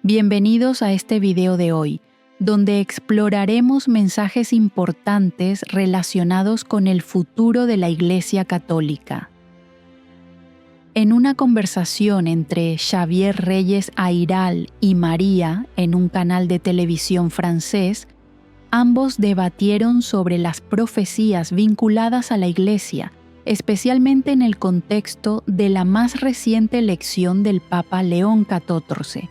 Bienvenidos a este video de hoy, donde exploraremos mensajes importantes relacionados con el futuro de la Iglesia Católica. En una conversación entre Xavier Reyes Ayral y María en un canal de televisión francés, ambos debatieron sobre las profecías vinculadas a la Iglesia, especialmente en el contexto de la más reciente elección del Papa León XIV.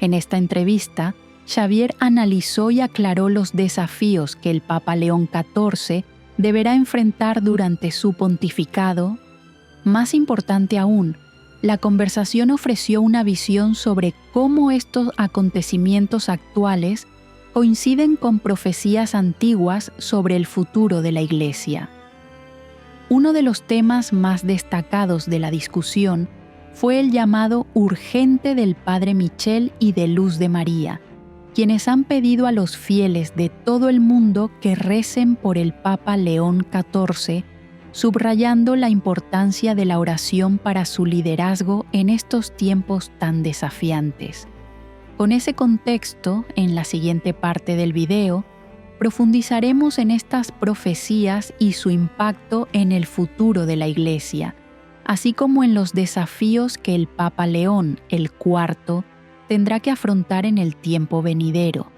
En esta entrevista, Xavier analizó y aclaró los desafíos que el Papa León XIV deberá enfrentar durante su pontificado. Más importante aún, la conversación ofreció una visión sobre cómo estos acontecimientos actuales coinciden con profecías antiguas sobre el futuro de la Iglesia. Uno de los temas más destacados de la discusión fue el llamado urgente del Padre Michel y de Luz de María, quienes han pedido a los fieles de todo el mundo que recen por el Papa León XIV, subrayando la importancia de la oración para su liderazgo en estos tiempos tan desafiantes. Con ese contexto, en la siguiente parte del video, profundizaremos en estas profecías y su impacto en el futuro de la Iglesia, así como en los desafíos que el Papa León, el IV, tendrá que afrontar en el tiempo venidero.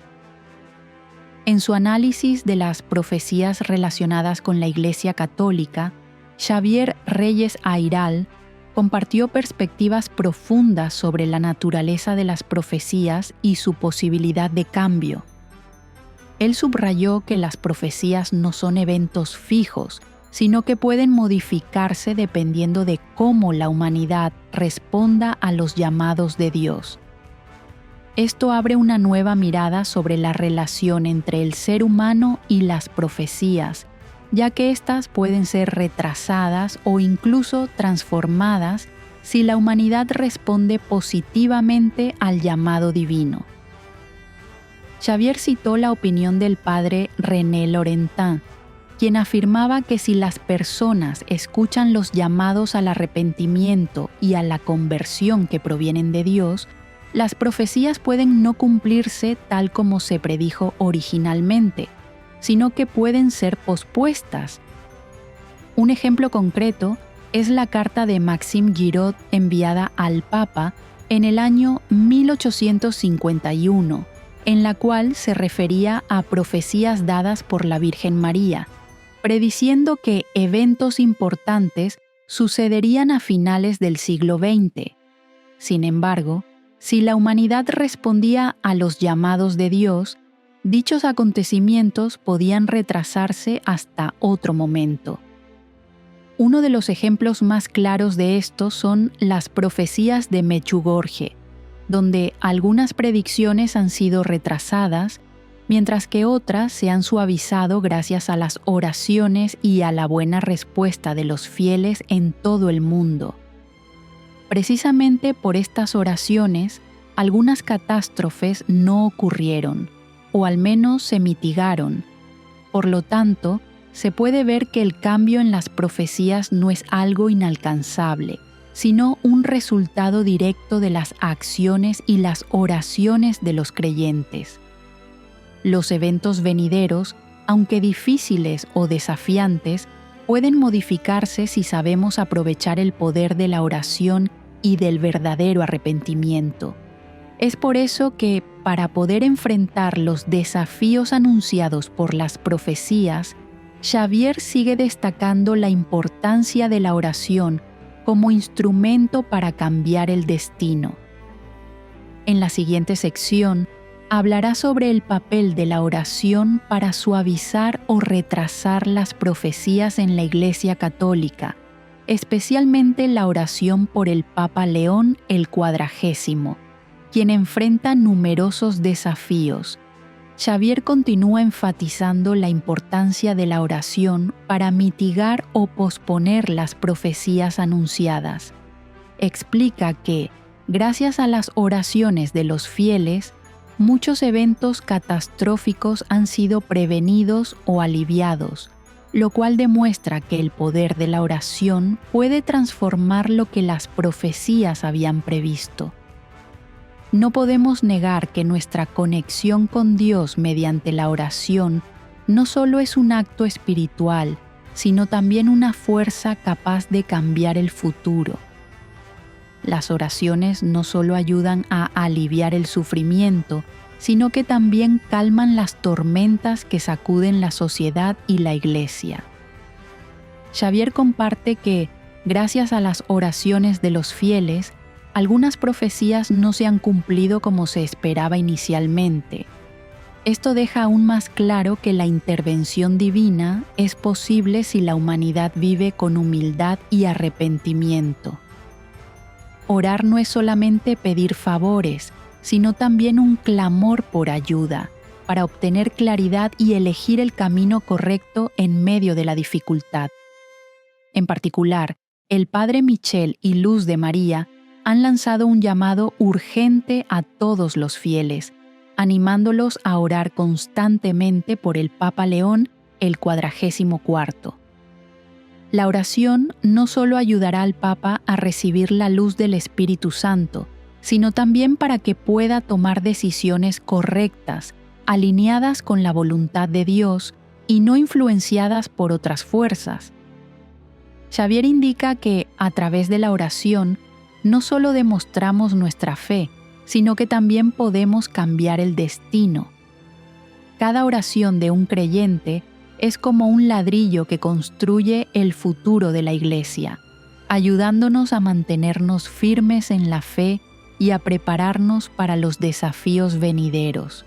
En su análisis de las profecías relacionadas con la Iglesia Católica, Xavier Reyes Ayral compartió perspectivas profundas sobre la naturaleza de las profecías y su posibilidad de cambio. Él subrayó que las profecías no son eventos fijos, sino que pueden modificarse dependiendo de cómo la humanidad responda a los llamados de Dios. Esto abre una nueva mirada sobre la relación entre el ser humano y las profecías, ya que éstas pueden ser retrasadas o incluso transformadas si la humanidad responde positivamente al llamado divino. Xavier citó la opinión del padre René Laurentin, quien afirmaba que si las personas escuchan los llamados al arrepentimiento y a la conversión que provienen de Dios, las profecías pueden no cumplirse tal como se predijo originalmente, sino que pueden ser pospuestas. Un ejemplo concreto es la carta de Maxime Giraud enviada al Papa en el año 1851, en la cual se refería a profecías dadas por la Virgen María, prediciendo que eventos importantes sucederían a finales del siglo XX. Sin embargo, si la humanidad respondía a los llamados de Dios, dichos acontecimientos podían retrasarse hasta otro momento. Uno de los ejemplos más claros de esto son las profecías de Medjugorje, donde algunas predicciones han sido retrasadas, mientras que otras se han suavizado gracias a las oraciones y a la buena respuesta de los fieles en todo el mundo. Precisamente por estas oraciones, algunas catástrofes no ocurrieron, o al menos se mitigaron. Por lo tanto, se puede ver que el cambio en las profecías no es algo inalcanzable, sino un resultado directo de las acciones y las oraciones de los creyentes. Los eventos venideros, aunque difíciles o desafiantes, pueden modificarse si sabemos aprovechar el poder de la oración y del verdadero arrepentimiento. Es por eso que, para poder enfrentar los desafíos anunciados por las profecías, Xavier sigue destacando la importancia de la oración como instrumento para cambiar el destino. En la siguiente sección, hablará sobre el papel de la oración para suavizar o retrasar las profecías en la Iglesia Católica, especialmente la oración por el Papa León el XIV, quien enfrenta numerosos desafíos. Xavier continúa enfatizando la importancia de la oración para mitigar o posponer las profecías anunciadas. Explica que, gracias a las oraciones de los fieles, muchos eventos catastróficos han sido prevenidos o aliviados, lo cual demuestra que el poder de la oración puede transformar lo que las profecías habían previsto. no podemos negar que nuestra conexión con Dios mediante la oración no solo es un acto espiritual, sino también una fuerza capaz de cambiar el futuro. Las oraciones no solo ayudan a aliviar el sufrimiento, sino que también calman las tormentas que sacuden la sociedad y la Iglesia. Xavier comparte que, gracias a las oraciones de los fieles, algunas profecías no se han cumplido como se esperaba inicialmente. Esto deja aún más claro que la intervención divina es posible si la humanidad vive con humildad y arrepentimiento. Orar no es solamente pedir favores, sino también un clamor por ayuda, para obtener claridad y elegir el camino correcto en medio de la dificultad. En particular, el Padre Michel y Luz de María han lanzado un llamado urgente a todos los fieles, animándolos a orar constantemente por el Papa León, el 44. La oración no solo ayudará al Papa a recibir la luz del Espíritu Santo, sino también para que pueda tomar decisiones correctas, alineadas con la voluntad de Dios y no influenciadas por otras fuerzas. Xavier indica que, a través de la oración, no solo demostramos nuestra fe, sino que también podemos cambiar el destino. Cada oración de un creyente es como un ladrillo que construye el futuro de la Iglesia, ayudándonos a mantenernos firmes en la fe y a prepararnos para los desafíos venideros.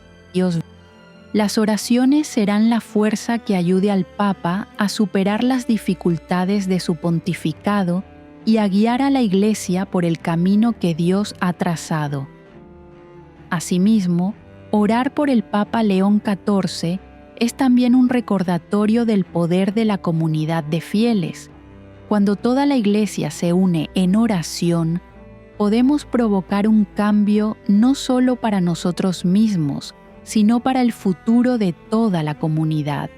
Las oraciones serán la fuerza que ayude al Papa a superar las dificultades de su pontificado y a guiar a la Iglesia por el camino que Dios ha trazado. Asimismo, orar por el Papa León XIV es también un recordatorio del poder de la comunidad de fieles. Cuando toda la Iglesia se une en oración, podemos provocar un cambio no solo para nosotros mismos, sino para el futuro de toda la comunidad.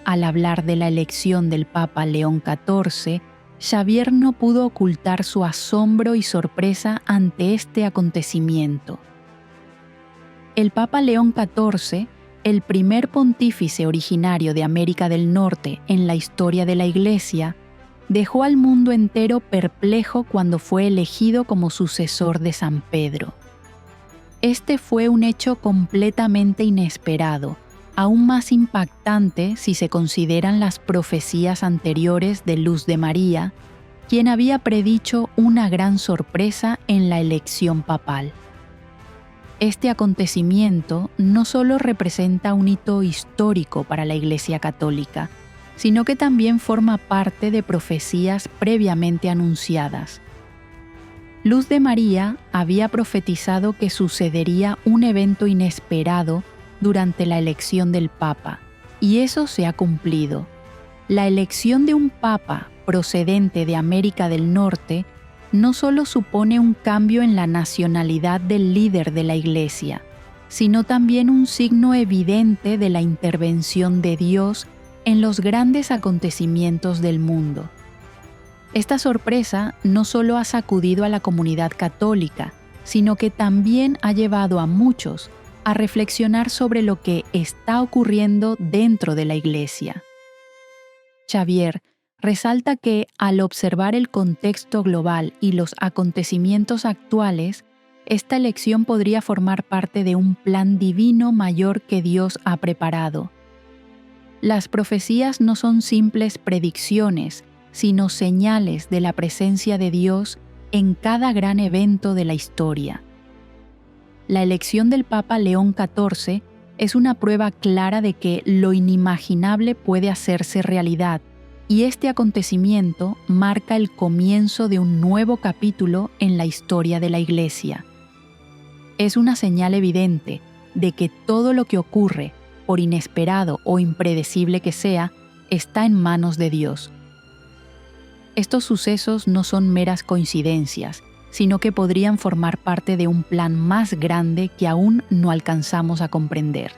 Al hablar de la elección del Papa León XIV, Xavier no pudo ocultar su asombro y sorpresa ante este acontecimiento. El Papa León XIV, el primer pontífice originario de América del Norte en la historia de la Iglesia, dejó al mundo entero perplejo cuando fue elegido como sucesor de San Pedro. Este fue un hecho completamente inesperado, aún más impactante si se consideran las profecías anteriores de Luz de María, quien había predicho una gran sorpresa en la elección papal. Este acontecimiento no solo representa un hito histórico para la Iglesia Católica, sino que también forma parte de profecías previamente anunciadas. Luz de María había profetizado que sucedería un evento inesperado durante la elección del Papa, y eso se ha cumplido. La elección de un Papa procedente de América del Norte no solo supone un cambio en la nacionalidad del líder de la Iglesia, sino también un signo evidente de la intervención de Dios en los grandes acontecimientos del mundo. Esta sorpresa no solo ha sacudido a la comunidad católica, sino que también ha llevado a muchos a reflexionar sobre lo que está ocurriendo dentro de la Iglesia. Xavier resalta que, al observar el contexto global y los acontecimientos actuales, esta elección podría formar parte de un plan divino mayor que Dios ha preparado. Las profecías no son simples predicciones, sino señales de la presencia de Dios en cada gran evento de la historia. La elección del Papa León XIV es una prueba clara de que lo inimaginable puede hacerse realidad, y este acontecimiento marca el comienzo de un nuevo capítulo en la historia de la Iglesia. Es una señal evidente de que todo lo que ocurre, por inesperado o impredecible que sea, está en manos de Dios. Estos sucesos no son meras coincidencias, sino que podrían formar parte de un plan más grande que aún no alcanzamos a comprender.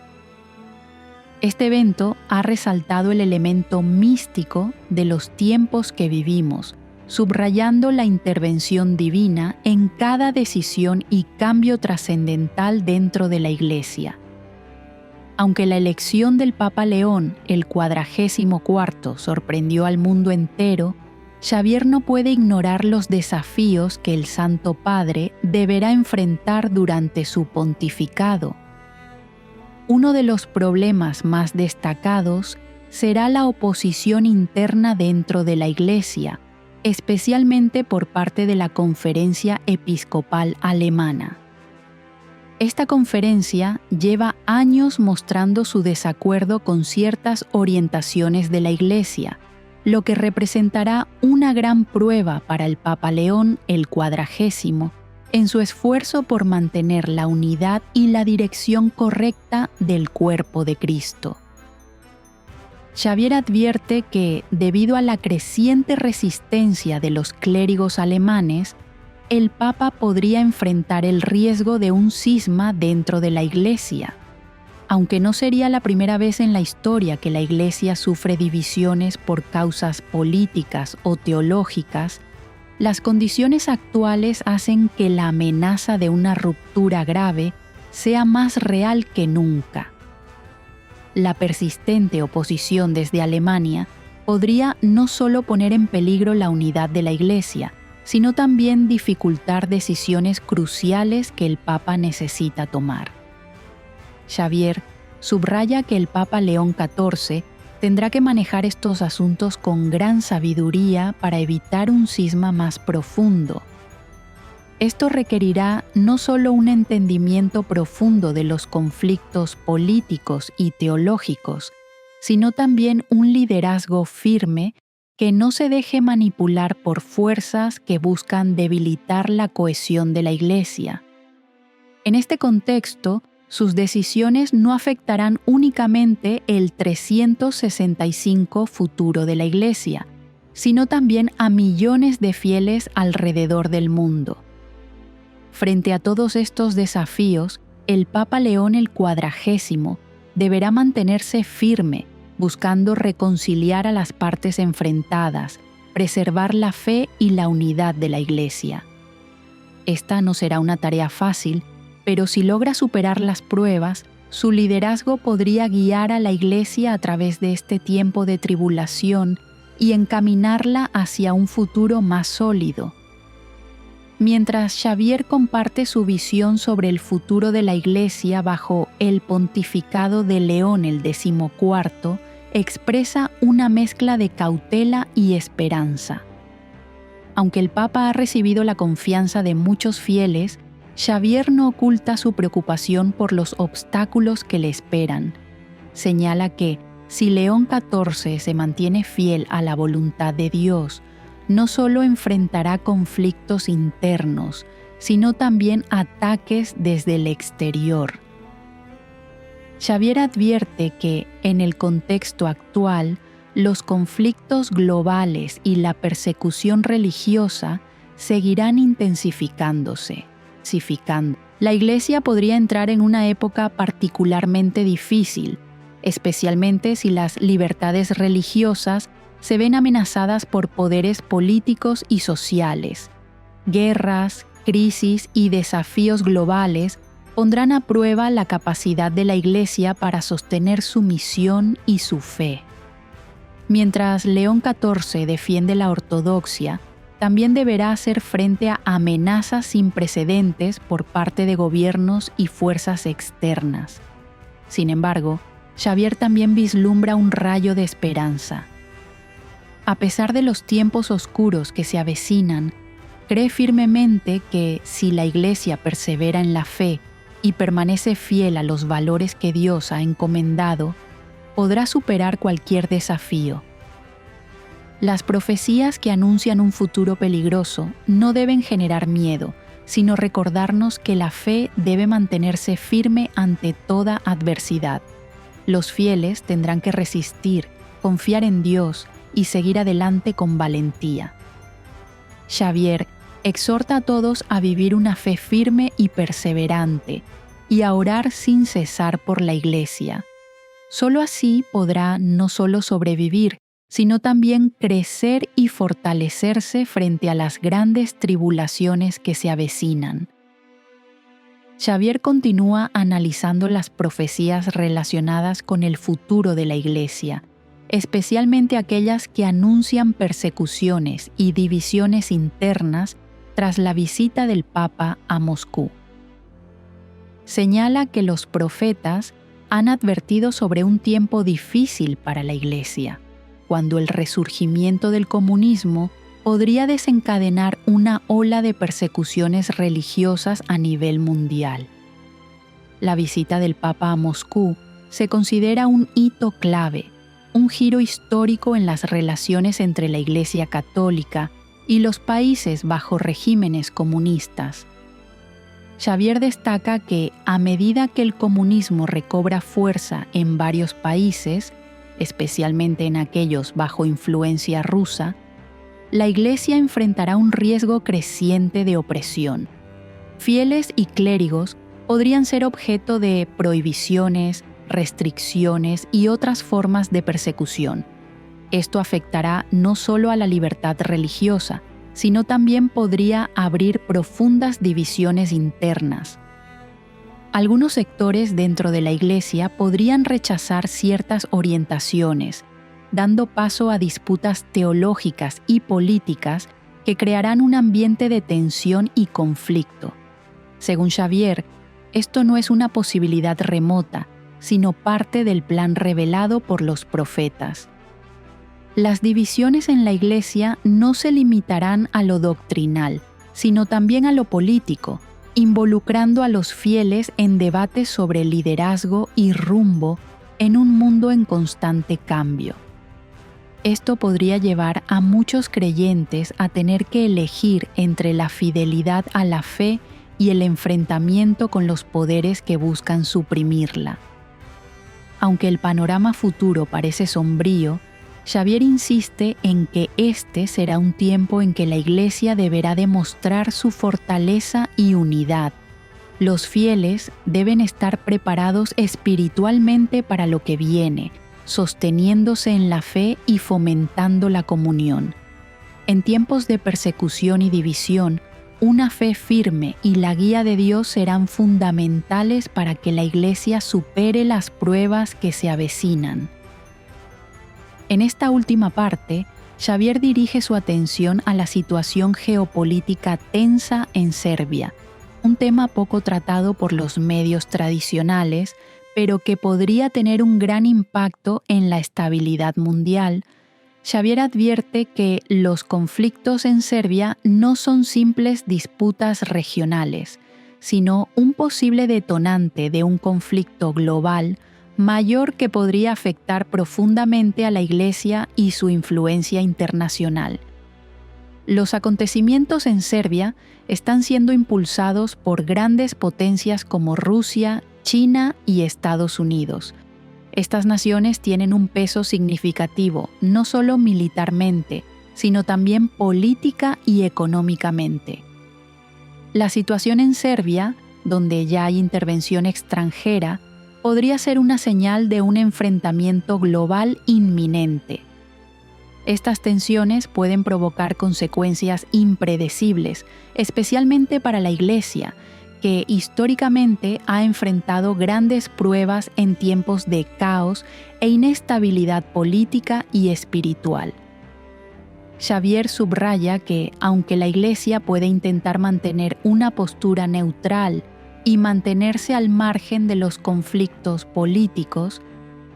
Este evento ha resaltado el elemento místico de los tiempos que vivimos, subrayando la intervención divina en cada decisión y cambio trascendental dentro de la Iglesia. Aunque la elección del Papa León, el 44º, sorprendió al mundo entero, Xavier no puede ignorar los desafíos que el Santo Padre deberá enfrentar durante su pontificado. Uno de los problemas más destacados será la oposición interna dentro de la Iglesia, especialmente por parte de la Conferencia Episcopal Alemana. Esta conferencia lleva años mostrando su desacuerdo con ciertas orientaciones de la Iglesia, lo que representará una gran prueba para el Papa León el 40º en su esfuerzo por mantener la unidad y la dirección correcta del cuerpo de Cristo. Xavier advierte que, debido a la creciente resistencia de los clérigos alemanes, el Papa podría enfrentar el riesgo de un cisma dentro de la Iglesia. Aunque no sería la primera vez en la historia que la Iglesia sufre divisiones por causas políticas o teológicas, las condiciones actuales hacen que la amenaza de una ruptura grave sea más real que nunca. La persistente oposición desde Alemania podría no solo poner en peligro la unidad de la Iglesia, sino también dificultar decisiones cruciales que el Papa necesita tomar. Xavier subraya que el Papa León XIV tendrá que manejar estos asuntos con gran sabiduría para evitar un cisma más profundo. Esto requerirá no solo un entendimiento profundo de los conflictos políticos y teológicos, sino también un liderazgo firme que no se deje manipular por fuerzas que buscan debilitar la cohesión de la Iglesia. En este contexto, sus decisiones no afectarán únicamente el 365 futuro de la Iglesia, sino también a millones de fieles alrededor del mundo. Frente a todos estos desafíos, el Papa León el 40º deberá mantenerse firme, buscando reconciliar a las partes enfrentadas, preservar la fe y la unidad de la Iglesia. Esta no será una tarea fácil, pero si logra superar las pruebas, su liderazgo podría guiar a la Iglesia a través de este tiempo de tribulación y encaminarla hacia un futuro más sólido. Mientras Xavier comparte su visión sobre el futuro de la Iglesia bajo el pontificado de León el XIV, expresa una mezcla de cautela y esperanza. Aunque el Papa ha recibido la confianza de muchos fieles, Xavier no oculta su preocupación por los obstáculos que le esperan. Señala que, si León XIV se mantiene fiel a la voluntad de Dios, no solo enfrentará conflictos internos, sino también ataques desde el exterior. Xavier advierte que, en el contexto actual, los conflictos globales y la persecución religiosa seguirán intensificándose. La Iglesia podría entrar en una época particularmente difícil, especialmente si las libertades religiosas se ven amenazadas por poderes políticos y sociales. Guerras, crisis y desafíos globales pondrán a prueba la capacidad de la Iglesia para sostener su misión y su fe. Mientras León XIV defiende la ortodoxia, también deberá hacer frente a amenazas sin precedentes por parte de gobiernos y fuerzas externas. Sin embargo, Xavier también vislumbra un rayo de esperanza. A pesar de los tiempos oscuros que se avecinan, cree firmemente que, si la Iglesia persevera en la fe y permanece fiel a los valores que Dios ha encomendado, podrá superar cualquier desafío. Las profecías que anuncian un futuro peligroso no deben generar miedo, sino recordarnos que la fe debe mantenerse firme ante toda adversidad. Los fieles tendrán que resistir, confiar en Dios y seguir adelante con valentía. Xavier exhorta a todos a vivir una fe firme y perseverante y a orar sin cesar por la Iglesia. Solo así podrá no solo sobrevivir, sino también crecer y fortalecerse frente a las grandes tribulaciones que se avecinan. Xavier continúa analizando las profecías relacionadas con el futuro de la Iglesia, especialmente aquellas que anuncian persecuciones y divisiones internas tras la visita del Papa a Moscú. Señala que los profetas han advertido sobre un tiempo difícil para la Iglesia, cuando el resurgimiento del comunismo podría desencadenar una ola de persecuciones religiosas a nivel mundial. La visita del Papa a Moscú se considera un hito clave, un giro histórico en las relaciones entre la Iglesia Católica y los países bajo regímenes comunistas. Xavier destaca que, a medida que el comunismo recobra fuerza en varios países, especialmente en aquellos bajo influencia rusa, la Iglesia enfrentará un riesgo creciente de opresión. Fieles y clérigos podrían ser objeto de prohibiciones, restricciones y otras formas de persecución. Esto afectará no solo a la libertad religiosa, sino también podría abrir profundas divisiones internas. Algunos sectores dentro de la Iglesia podrían rechazar ciertas orientaciones, dando paso a disputas teológicas y políticas que crearán un ambiente de tensión y conflicto. Según Xavier, esto no es una posibilidad remota, sino parte del plan revelado por los profetas. Las divisiones en la Iglesia no se limitarán a lo doctrinal, sino también a lo político, involucrando a los fieles en debates sobre liderazgo y rumbo en un mundo en constante cambio. Esto podría llevar a muchos creyentes a tener que elegir entre la fidelidad a la fe y el enfrentamiento con los poderes que buscan suprimirla. Aunque el panorama futuro parece sombrío, Xavier insiste en que este será un tiempo en que la Iglesia deberá demostrar su fortaleza y unidad. Los fieles deben estar preparados espiritualmente para lo que viene, sosteniéndose en la fe y fomentando la comunión. En tiempos de persecución y división, una fe firme y la guía de Dios serán fundamentales para que la Iglesia supere las pruebas que se avecinan. En esta última parte, Xavier dirige su atención a la situación geopolítica tensa en Serbia, un tema poco tratado por los medios tradicionales, pero que podría tener un gran impacto en la estabilidad mundial. Xavier advierte que los conflictos en Serbia no son simples disputas regionales, sino un posible detonante de un conflicto global mayor que podría afectar profundamente a la Iglesia y su influencia internacional. Los acontecimientos en Serbia están siendo impulsados por grandes potencias como Rusia, China y Estados Unidos. Estas naciones tienen un peso significativo, no solo militarmente, sino también política y económicamente. La situación en Serbia, donde ya hay intervención extranjera, podría ser una señal de un enfrentamiento global inminente. Estas tensiones pueden provocar consecuencias impredecibles, especialmente para la Iglesia, que históricamente ha enfrentado grandes pruebas en tiempos de caos e inestabilidad política y espiritual. Xavier subraya que, aunque la Iglesia puede intentar mantener una postura neutral y mantenerse al margen de los conflictos políticos,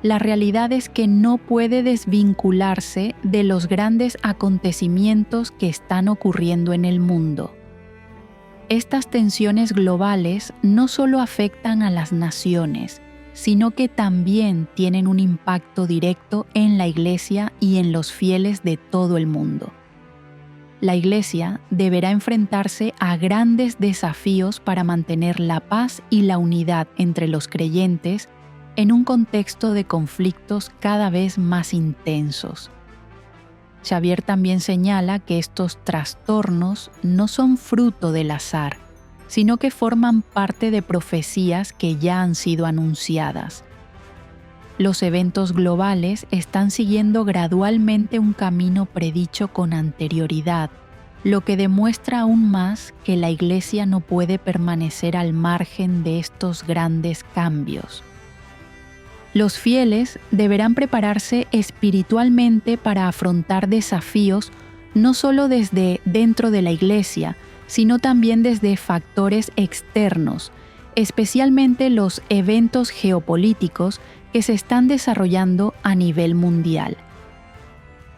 la realidad es que no puede desvincularse de los grandes acontecimientos que están ocurriendo en el mundo. Estas tensiones globales no solo afectan a las naciones, sino que también tienen un impacto directo en la Iglesia y en los fieles de todo el mundo. La Iglesia deberá enfrentarse a grandes desafíos para mantener la paz y la unidad entre los creyentes en un contexto de conflictos cada vez más intensos. Xavier también señala que estos trastornos no son fruto del azar, sino que forman parte de profecías que ya han sido anunciadas. los eventos globales están siguiendo gradualmente un camino predicho con anterioridad, lo que demuestra aún más que la Iglesia no puede permanecer al margen de estos grandes cambios. Los fieles deberán prepararse espiritualmente para afrontar desafíos no solo desde dentro de la Iglesia, sino también desde factores externos, especialmente los eventos geopolíticos que se están desarrollando a nivel mundial.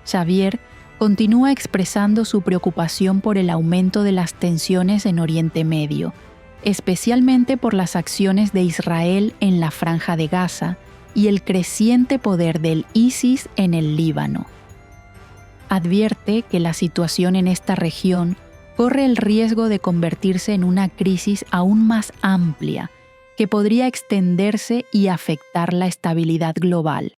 Xavier continúa expresando su preocupación por el aumento de las tensiones en Oriente Medio, especialmente por las acciones de Israel en la Franja de Gaza y el creciente poder del ISIS en el Líbano. Advierte que la situación en esta región corre el riesgo de convertirse en una crisis aún más amplia, que podría extenderse y afectar la estabilidad global.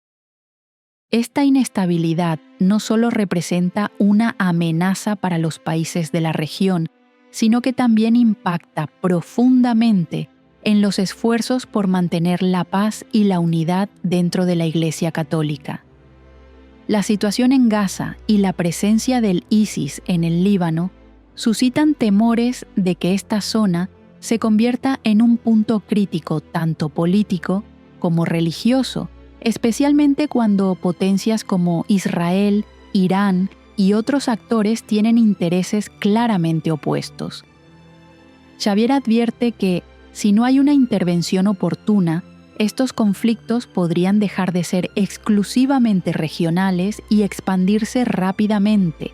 Esta inestabilidad no solo representa una amenaza para los países de la región, sino que también impacta profundamente en los esfuerzos por mantener la paz y la unidad dentro de la Iglesia Católica. La situación en Gaza y la presencia del ISIS en el Líbano suscitan temores de que esta zona se convierta en un punto crítico tanto político como religioso, especialmente cuando potencias como Israel, Irán y otros actores tienen intereses claramente opuestos. Xavier advierte que, si no hay una intervención oportuna, estos conflictos podrían dejar de ser exclusivamente regionales y expandirse rápidamente,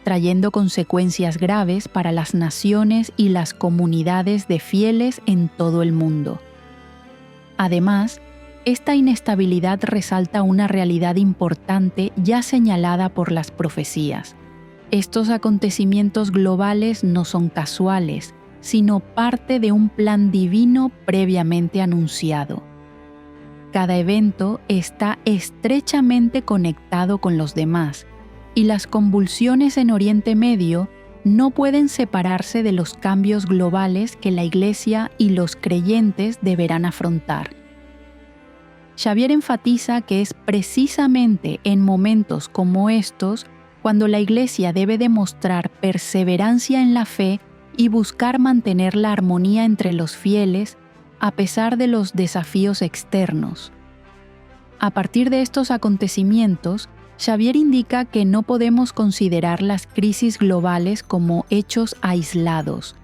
trayendo consecuencias graves para las naciones y las comunidades de fieles en todo el mundo. Además, esta inestabilidad resalta una realidad importante ya señalada por las profecías. Estos acontecimientos globales no son casuales, sino parte de un plan divino previamente anunciado. Cada evento está estrechamente conectado con los demás, y las convulsiones en Oriente Medio no pueden separarse de los cambios globales que la Iglesia y los creyentes deberán afrontar. Xavier enfatiza que es precisamente en momentos como estos cuando la Iglesia debe demostrar perseverancia en la fe y buscar mantener la armonía entre los fieles a pesar de los desafíos externos. A partir de estos acontecimientos, Xavier indica que no podemos considerar las crisis globales como hechos aislados.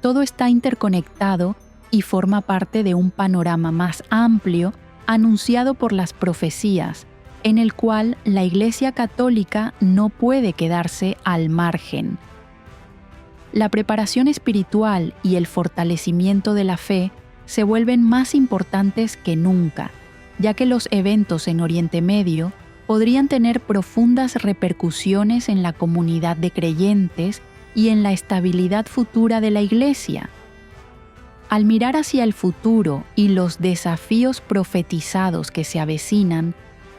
Todo está interconectado y forma parte de un panorama más amplio anunciado por las profecías, en el cual la Iglesia Católica no puede quedarse al margen. La preparación espiritual y el fortalecimiento de la fe se vuelven más importantes que nunca, ya que los eventos en Oriente Medio podrían tener profundas repercusiones en la comunidad de creyentes y en la estabilidad futura de la Iglesia. Al mirar hacia el futuro y los desafíos profetizados que se avecinan,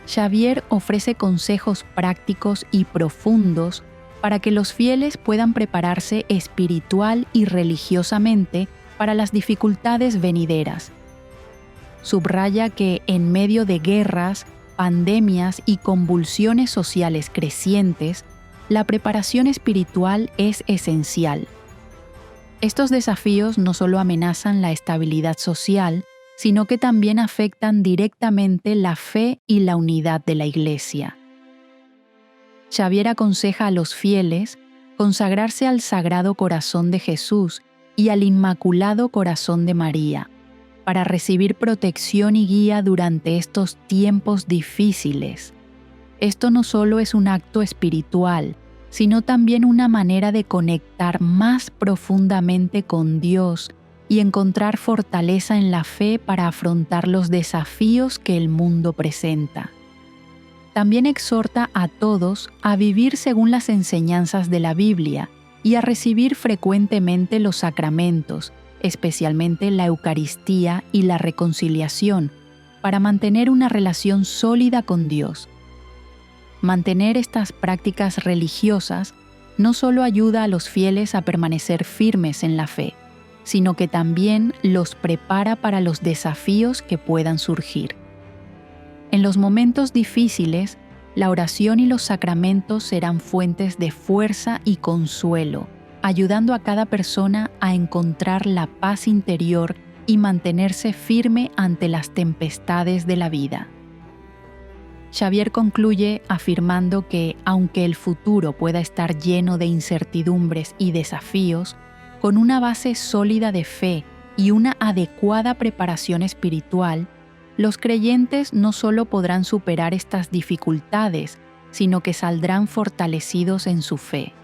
Xavier ofrece consejos prácticos y profundos para que los fieles puedan prepararse espiritual y religiosamente para las dificultades venideras. Subraya que en medio de guerras, pandemias y convulsiones sociales crecientes, la preparación espiritual es esencial. Estos desafíos no solo amenazan la estabilidad social, sino que también afectan directamente la fe y la unidad de la Iglesia. Xavier aconseja a los fieles consagrarse al Sagrado Corazón de Jesús y al Inmaculado Corazón de María, para recibir protección y guía durante estos tiempos difíciles. Esto no solo es un acto espiritual, sino también una manera de conectar más profundamente con Dios y encontrar fortaleza en la fe para afrontar los desafíos que el mundo presenta. También exhorta a todos a vivir según las enseñanzas de la Biblia y a recibir frecuentemente los sacramentos, especialmente la Eucaristía y la reconciliación, para mantener una relación sólida con Dios. Mantener estas prácticas religiosas no solo ayuda a los fieles a permanecer firmes en la fe, sino que también los prepara para los desafíos que puedan surgir. En los momentos difíciles, la oración y los sacramentos serán fuentes de fuerza y consuelo, ayudando a cada persona a encontrar la paz interior y mantenerse firme ante las tempestades de la vida. Xavier concluye afirmando que, aunque el futuro pueda estar lleno de incertidumbres y desafíos, con una base sólida de fe y una adecuada preparación espiritual, los creyentes no solo podrán superar estas dificultades, sino que saldrán fortalecidos en su fe.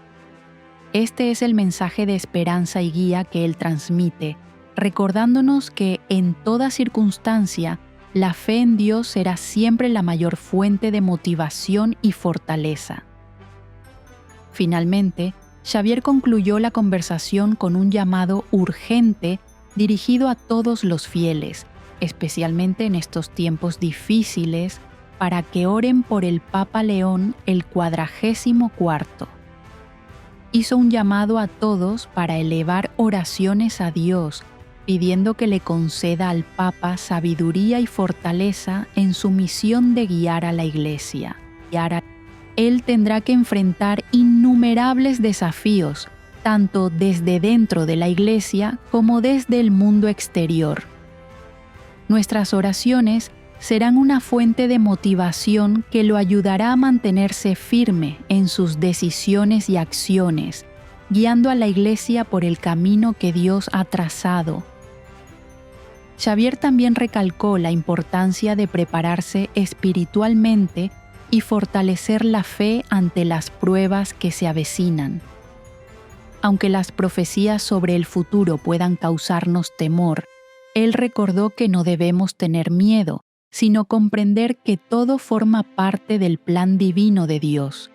Este es el mensaje de esperanza y guía que él transmite, recordándonos que en toda circunstancia, la fe en Dios será siempre la mayor fuente de motivación y fortaleza. Finalmente, Xavier concluyó la conversación con un llamado urgente dirigido a todos los fieles, especialmente en estos tiempos difíciles, para que oren por el Papa León el 44º. Hizo un llamado a todos para elevar oraciones a Dios, pidiendo que le conceda al Papa sabiduría y fortaleza en su misión de guiar a la Iglesia. Él tendrá que enfrentar innumerables desafíos, tanto desde dentro de la Iglesia como desde el mundo exterior. Nuestras oraciones serán una fuente de motivación que lo ayudará a mantenerse firme en sus decisiones y acciones, guiando a la Iglesia por el camino que Dios ha trazado. Xavier también recalcó la importancia de prepararse espiritualmente y fortalecer la fe ante las pruebas que se avecinan. Aunque las profecías sobre el futuro puedan causarnos temor, él recordó que no debemos tener miedo, sino comprender que todo forma parte del plan divino de Dios.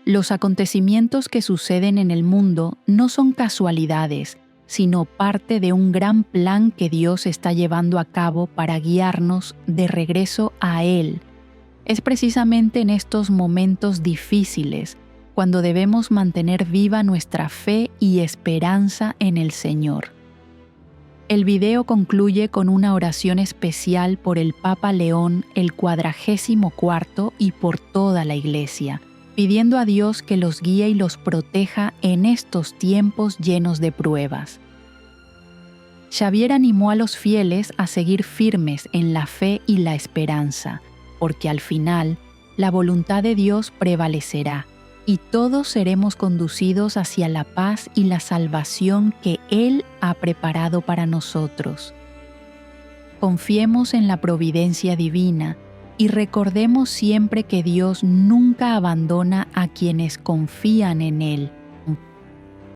Los acontecimientos que suceden en el mundo no son casualidades, sino parte de un gran plan que Dios está llevando a cabo para guiarnos de regreso a Él. Es precisamente en estos momentos difíciles cuando debemos mantener viva nuestra fe y esperanza en el Señor. El video concluye con una oración especial por el Papa León el 44º y por toda la Iglesia, pidiendo a Dios que los guíe y los proteja en estos tiempos llenos de pruebas. Xavier animó a los fieles a seguir firmes en la fe y la esperanza, porque al final la voluntad de Dios prevalecerá y todos seremos conducidos hacia la paz y la salvación que Él ha preparado para nosotros. Confiemos en la providencia divina y recordemos siempre que Dios nunca abandona a quienes confían en Él,